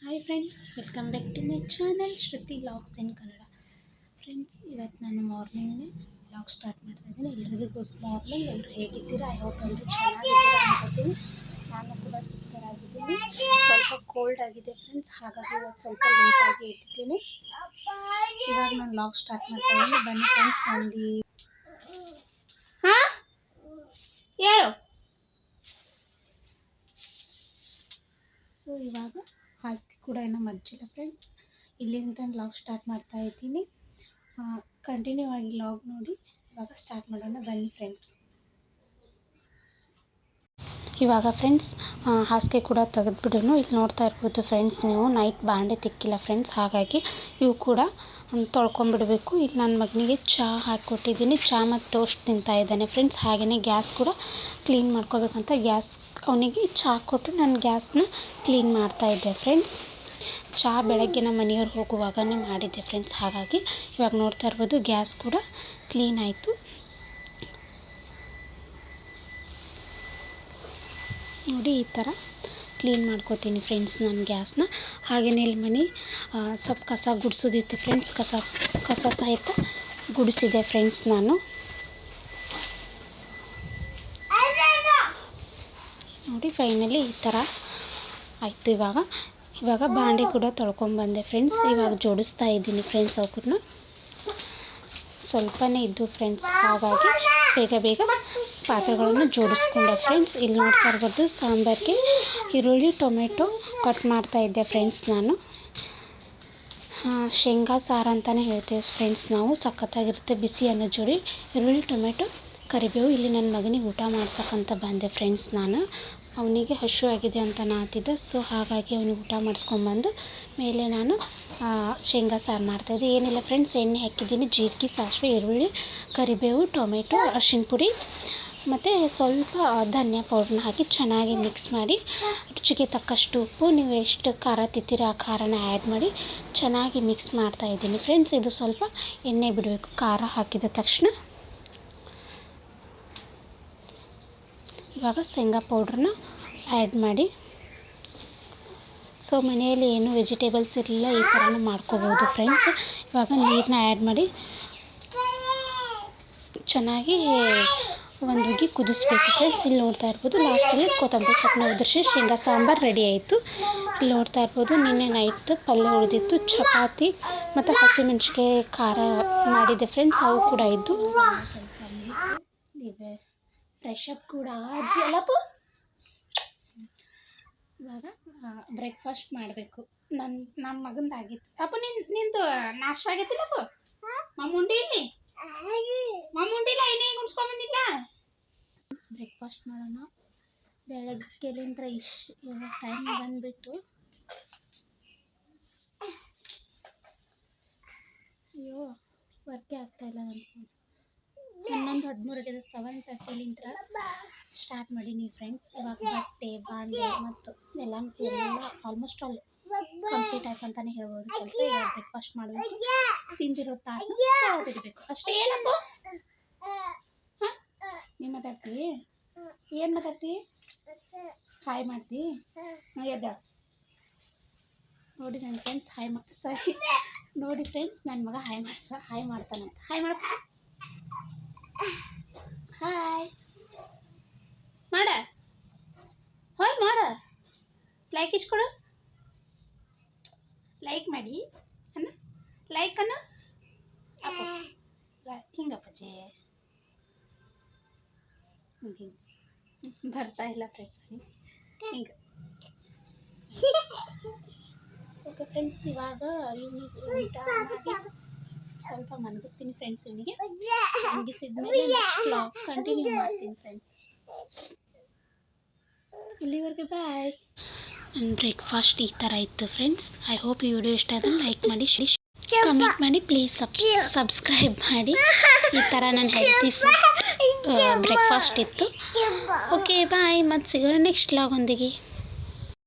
Hi friends, welcome back to my channel Shruti vlogs in Kannada. Friends, ಇವತ್ತು ನಾನು morning vlog start ಮಾಡ್ತಾ ಇದ್ದೀನಿ. ಎಲ್ಲರಿಗೂ ಗುಡ್ ಮಾರ್ನಿಂಗ್. ಎಲ್ಲರೂ ಹೇಗಿದ್ದೀರಾ? ಐ ಹೋಪ್ ಎಲ್ಲರೂ ಚೆನ್ನಾಗಿದ್ದೀರಾ ಅನ್ಕೋತೀನಿ. ನಾನು ಕೂಡ ಸೂಪರ್ ಆಗಿದ್ದೀನಿ. ಸ್ವಲ್ಪ ಕೋಲ್ಡ್ ಆಗಿದೆ ಫ್ರೆಂಡ್ಸ್, ಹಾಗಾಗಿ ಇವತ್ತು ಸ್ವಲ್ಪ ಲೇಟಾಗಿ ಎದ್ದಿದ್ದೀನಿ. ಇವಾಗ ನಾನು ವ್ಲಾಗ್ ಸ್ಟಾರ್ಟ್ ಮಾಡ್ತಾ ಇದ್ದೀನಿ. ಬನ್ನಿ ಫ್ರೆಂಡ್ಸ್, ನಂದು ಹೇಳು. ಸೊ ಇವಾಗ ಹಾಸಿಗೆ ಕೂಡ ಏನೋ ಮರ್ಜಿಲ್ಲ ಫ್ರೆಂಡ್ಸ್. ಇಲ್ಲಿಂದ ವ್ಲಾಗ್ ಸ್ಟಾರ್ಟ್ ಮಾಡ್ತಾ ಇದ್ದೀನಿ. ಕಂಟಿನ್ಯೂ ಆಗಿ ವ್ಲಾಗ್ ನೋಡಿ. ಇವಾಗ ಸ್ಟಾರ್ಟ್ ಮಾಡೋಣ ಬನ್ನಿ ಫ್ರೆಂಡ್ಸ್. ಇವಾಗ ಫ್ರೆಂಡ್ಸ್ ಹಾಸಿಗೆ ಕೂಡ ತೆಗೆದ್ಬಿಡೋನು. ಇಲ್ಲಿ ನೋಡ್ತಾ ಇರ್ಬೋದು ಫ್ರೆಂಡ್ಸ್, ನೀವು ನೈಟ್ ಬಾಂಡೆ ತಿಕ್ಕಿಲ್ಲ ಫ್ರೆಂಡ್ಸ್, ಹಾಗಾಗಿ ಇವು ಕೂಡ ತೊಳ್ಕೊಂಬಿಡಬೇಕು. ಇಲ್ಲಿ ನನ್ನ ಮಗನಿಗೆ ಚಹಾ ಹಾಕಿಕೊಟ್ಟಿದ್ದೀನಿ. ಚಹಾ ಮತ್ತು ಟೋಸ್ಟ್ ತಿಂತಾ ಇದ್ದಾನೆ ಫ್ರೆಂಡ್ಸ್. ಹಾಗೆಯೇ ಗ್ಯಾಸ್ ಕೂಡ ಕ್ಲೀನ್ ಮಾಡ್ಕೋಬೇಕಂತ ಗ್ಯಾಸ್ ಅವನಿಗೆ ಚಹಾ ಕೊಟ್ಟು ನಾನು ಗ್ಯಾಸ್ನ ಕ್ಲೀನ್ ಮಾಡ್ತಾಯಿದ್ದೆ ಫ್ರೆಂಡ್ಸ್. ಚಹಾ ಬೆಳಗ್ಗೆ ನಮ್ಮ ಮನೆಯವ್ರು ಹೋಗುವಾಗನೇ ಮಾಡಿದ್ದೆ ಫ್ರೆಂಡ್ಸ್. ಹಾಗಾಗಿ ಇವಾಗ ನೋಡ್ತಾ ಇರ್ಬೋದು ಗ್ಯಾಸ್ ಕೂಡ ಕ್ಲೀನ್ ಆಯಿತು ನೋಡಿ. ಈ ಥರ ಕ್ಲೀನ್ ಮಾಡ್ಕೋತೀನಿ ಫ್ರೆಂಡ್ಸ್ ನಾನು ಗ್ಯಾಸ್ನ. ಹಾಗೆಯೇ ಇಲ್ಲಿ ಮನೆ ಸ್ವಲ್ಪ ಕಸ ಗುಡಿಸೋದಿತ್ತು ಫ್ರೆಂಡ್ಸ್. ಕಸ ಸಹಿತ ಗುಡಿಸಿದೆ ಫ್ರೆಂಡ್ಸ್ ನಾನು. ನೋಡಿ ಫೈನಲಿ ಈ ಥರ ಆಯಿತು. ಇವಾಗ ಬಾಂಡೆ ಕೂಡ ತೊಳ್ಕೊಂಬಂದೆ ಫ್ರೆಂಡ್ಸ್. ಇವಾಗ ಜೋಡಿಸ್ತಾ ಇದ್ದೀನಿ ಫ್ರೆಂಡ್ಸ್. ಅವಕ್ಕನ್ನ ಸ್ವಲ್ಪನೇ ಇದ್ದು ಫ್ರೆಂಡ್ಸ್, ಹಾಗಾಗಿ ಬೇಗ ಪಾತ್ರೆಗಳನ್ನು ಜೋಡಿಸ್ಕೊಂಡೆ ಫ್ರೆಂಡ್ಸ್. ಇಲ್ಲಿ ನೋಡ್ತಾ ಇರ್ಬೋದು ಸಾಂಬಾರಿಗೆ ಈರುಳ್ಳಿ ಟೊಮೆಟೊ ಕಟ್ ಮಾಡ್ತಾ ಇದ್ದೆ ಫ್ರೆಂಡ್ಸ್ ನಾನು. ಶೇಂಗಾ ಸಾರು ಅಂತಲೇ ಹೇಳ್ತೇವೆ ಫ್ರೆಂಡ್ಸ್ ನಾವು. ಸಖತ್ತಾಗಿರುತ್ತೆ ಬಿಸಿ ಅನ್ನೋ ಜೋಡಿ ಈರುಳ್ಳಿ ಟೊಮೆಟೊ ಕರಿಬೇವು. ಇಲ್ಲಿ ನನ್ನ ಮಗನಿಗೆ ಊಟ ಮಾಡ್ಸೋಕ್ಕಂತ ಬಂದೆ ಫ್ರೆಂಡ್ಸ್ ನಾನು. ಅವನಿಗೆ ಹಸು ಆಗಿದೆ ಅಂತ ನಾತಿದ್ದೆ. ಸೊ ಹಾಗಾಗಿ ಅವನಿಗೆ ಊಟ ಮಾಡಿಸ್ಕೊಂಬಂದು ಮೇಲೆ ನಾನು ಶೇಂಗಾ ಸಾರು ಮಾಡ್ತಾಯಿದ್ದೆ. ಏನಿಲ್ಲ ಫ್ರೆಂಡ್ಸ್, ಎಣ್ಣೆ ಹಾಕಿದ್ದೀನಿ, ಜೀರಿಗೆ, ಸಾಸಿವೆ, ಈರುಳ್ಳಿ, ಕರಿಬೇವು, ಟೊಮೆಟೊ, ಅರಿಶಿನ ಪುಡಿ ಮತ್ತು ಸ್ವಲ್ಪ ಧನಿಯಾ ಪೌಡ್ರನ್ನ ಹಾಕಿ ಚೆನ್ನಾಗಿ ಮಿಕ್ಸ್ ಮಾಡಿ, ರುಚಿಗೆ ತಕ್ಕಷ್ಟು ಉಪ್ಪು, ನೀವು ಎಷ್ಟು ಖಾರ ತಿಂತೀರ ಆ ಖಾರನ ಆ್ಯಡ್ ಮಾಡಿ ಚೆನ್ನಾಗಿ ಮಿಕ್ಸ್ ಮಾಡ್ತಾಯಿದ್ದೀನಿ ಫ್ರೆಂಡ್ಸ್. ಇದು ಸ್ವಲ್ಪ ಎಣ್ಣೆ ಬಿಡಬೇಕು ಖಾರ ಹಾಕಿದ ತಕ್ಷಣ. ಇವಾಗ ಶೇಂಗಾ ಪೌಡ್ರನ್ನ ಆ್ಯಡ್ ಮಾಡಿ. ಸೊ ಮನೆಯಲ್ಲಿ ಏನು ವೆಜಿಟೇಬಲ್ಸ್ ಇರಲಿಲ್ಲ, ಈ ಥರನೂ ಮಾಡ್ಕೋಬೋದು ಫ್ರೆಂಡ್ಸ್. ಇವಾಗ ನೀರನ್ನ ಆ್ಯಡ್ ಮಾಡಿ ಚೆನ್ನಾಗಿ ಒಂದು ಉಗಿ ಕುದಿಸ್ಬೇಕು ಫ್ರೆಂಡ್ಸ್. ಇಲ್ಲಿ ನೋಡ್ತಾ ಇರ್ಬೋದು ಲಾಸ್ಟಲ್ಲಿ ಕೊತ್ತಂಬರಿ ಸೊಪ್ಪನ್ನ ಉದುರಿಸಿ ಶೇಂಗಾ ಸಾಂಬಾರು ರೆಡಿ ಆಯಿತು. ಇಲ್ಲಿ ನೋಡ್ತಾ ಇರ್ಬೋದು ನಿನ್ನೆ ನೈಟ್ ಪಲ್ಯ ಉಳಿದಿತ್ತು, ಚಪಾತಿ ಮತ್ತು ಹಸಿಮೆಣ್ಸಿಕಾಯಿ ಖಾರ ಮಾಡಿದ್ದೆ ಫ್ರೆಂಡ್ಸ್, ಅವು ಕೂಡ ಇದ್ದು. ಫ್ರೆಶ್ ಅಪ್ ಕೂಡ ಆದ್ಯಲ್ಲಪ್ಪ. ಇವಾಗ ಬ್ರೇಕ್ಫಾಸ್ಟ್ ಮಾಡಬೇಕು. ನನ್ನ ಮಗಂದಾಗಿತ್ತು ಅಪ್ಪ. ನಿಂದು ನಾಷ್ಟ ಆಗೈತಿಲ್ಲಪ್ಪ. ಮಮ್ಮುಂಡಿಲ್ಲ ಇನ್ನೇ ಗುಣಿಸ್ಕೊಂಬಂದಿಲ್ಲ. ಬ್ರೇಕ್ಫಾಸ್ಟ್ ಮಾಡೋಣ. ಬೆಳಗ್ಗೆಲಿಂದ ಇವಾಗ ಟೈಮ್ ಬಂದುಬಿಟ್ಟು ಅಯ್ಯೋ ವರ್ಕೇ ಆಗ್ತಾಯಿಲ್ಲ ನನ್ನ ಫೋನ್. 11:13 ಆಗಿದೆ. 7:30 ಸ್ಟಾರ್ಟ್ ಮಾಡೀನಿ ಫ್ರೆಂಡ್ಸ್. ಇವಾಗ ಬಟ್ಟೆ ಬಾಂಡೆ ಮತ್ತು ಎಲ್ಲ ಆಲ್ಮೋಸ್ಟ್ ಆಲ್ ಕಂಪ್ಲೀಟ್ ಆಯ್ತು ಅಂತಲೇ ಹೇಳ್ಬೋದು ಕೆಲಸ. ಇವಾಗ ಬ್ರೇಕ್ಫಾಸ್ಟ್ ಮಾಡಬೇಕು, ತಿಂದಿರೋ ತಾಟು ತೊಳೆದಿಡಬೇಕು ಅಷ್ಟೇ. ಏನಪ್ಪ ಹಾಂ ನೀನು ಮಾತಾಡ್ತೀವಿ? ಏನು ಮಾತಾಡ್ತೀವಿ? ಹಾಯ್ ಮಾಡ್ತೀವಿ? ಎದ್ದ ನೋಡಿ ನನ್ನ ಫ್ರೆಂಡ್ಸ್ ಸಾರಿ ನೋಡಿ ಫ್ರೆಂಡ್ಸ್, ನನ್ನ ಮಗ ಹಾಯ್ ಮಾಡ್ತಾನಂತ. ಹಾಯ್ ಮಾಡ, ಹಾಯ್ ಮಾಡ, ಹಾಯ್ ಮಾಡ. ಲೈಕ್ ಇಸ್ಕೊಡು, ಲೈಕ್ ಮಾಡಿ ಅನ್ನ, ಲೈಕ್ ಅನ್ನ. ಹಿಂಗಪ್ಪಜ್ಜಿ ಹಿಂಗೆ ಬರ್ತಾ ಇಲ್ಲ ಫ್ರೆಂಡ್ಸ್, ಹಿಂಗೆ. ಓಕೆ ಫ್ರೆಂಡ್ಸ್, ಇವಾಗ ಇವನಿಗೆ ಊಟ ಮಾಡಿ ಸ್ವಲ್ಪ ಮಲಗಿಸ್ತೀನಿ ಫ್ರೆಂಡ್ಸ್. ಇವನಿಗೆ ಮಲಗಿಸಿದ್ಮೇಲೆ ನೆಕ್ಸ್ಟ್ ವ್ಲಾಗ್ ಕಂಟಿನ್ಯೂ ಮಾಡ್ತೀನಿ ಫ್ರೆಂಡ್ಸ್. ಇಲ್ಲಿವರೆಗೆ ಬಾಯ್. ನನ್ನ ಬ್ರೇಕ್ಫಾಸ್ಟ್ ಈ ಥರ ಇತ್ತು ಫ್ರೆಂಡ್ಸ್. ಐ ಹೋಪ್ ಈ ವಿಡಿಯೋ ಇಷ್ಟ ಆದರೆ ಲೈಕ್ ಮಾಡಿ, ಕಮೆಂಟ್ ಮಾಡಿ, ಪ್ಲೀಸ್ ಸಬ್ಸ್ಕ್ರೈಬ್ ಮಾಡಿ. ಈ ಥರ ನನ್ನ ಹೆಲ್ತಿ ಬ್ರೇಕ್ಫಾಸ್ಟ್ ಇತ್ತು. ಓಕೆ ಬಾಯ್, ಮತ್ತು ಸಿಗೋಣ ನೆಕ್ಸ್ಟ್ ವ್ಲಾಗ್ ಒಂದಿಗೆ.